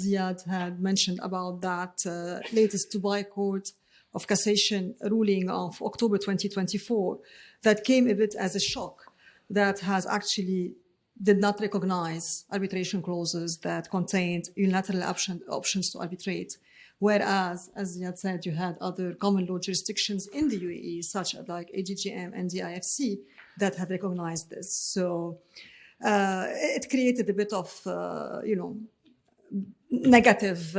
Ziad had mentioned about that latest Dubai Court of Cassation ruling of October 2024 that came a bit as a shock, that has actually did not recognize arbitration clauses that contained unilateral options to arbitrate. Whereas, as Ziad said, you had other common law jurisdictions in the UAE, such as like AGGM and the IFC, that had recognized this. So it created a bit of, negative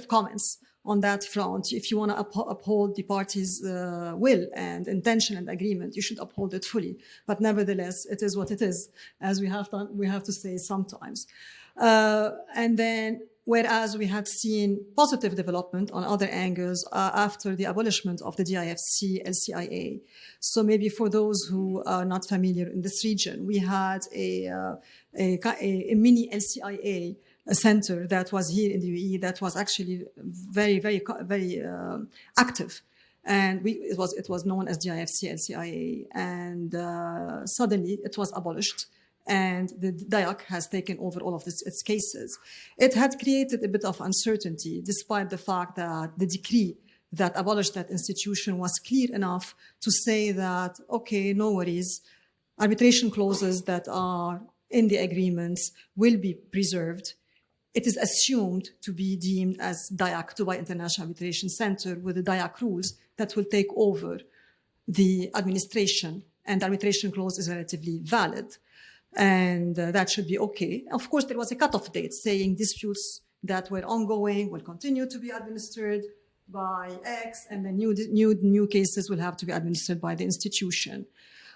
comments on that front. If you want to uphold the parties' will and intention and agreement, you should uphold it fully. But nevertheless, it is what it is, as we have to say sometimes. And then, whereas we had seen positive development on other angles after the abolishment of the DIFC LCIA. So maybe for those who are not familiar in this region, we had a mini LCIA center that was here in the UAE that was actually very active. And it was known as DIFC LCIA. And suddenly it was abolished. And the DIAC has taken over all of its cases. It had created a bit of uncertainty, despite the fact that the decree that abolished that institution was clear enough to say that, okay, no worries, arbitration clauses that are in the agreements will be preserved. It is assumed to be deemed as DIAC, Dubai International Arbitration Center, with the DIAC rules that will take over the administration, and the arbitration clause is relatively valid. And that should be okay. Of course, there was a cutoff date saying disputes that were ongoing will continue to be administered by X, and then new cases will have to be administered by the institution.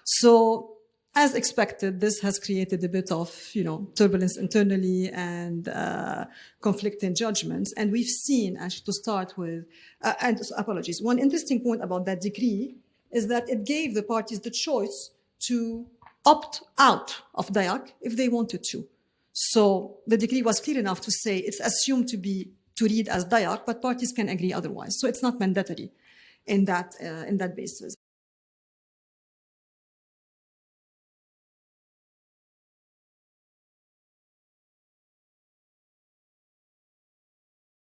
So, as expected, this has created a bit of, turbulence internally and conflicting judgments. And we've seen, actually, to start with, apologies. One interesting point about that decree is that it gave the parties the choice to opt out of DIAC if they wanted to. So the decree was clear enough to say it's assumed to read as DIAC, but parties can agree otherwise. So it's not mandatory in that basis.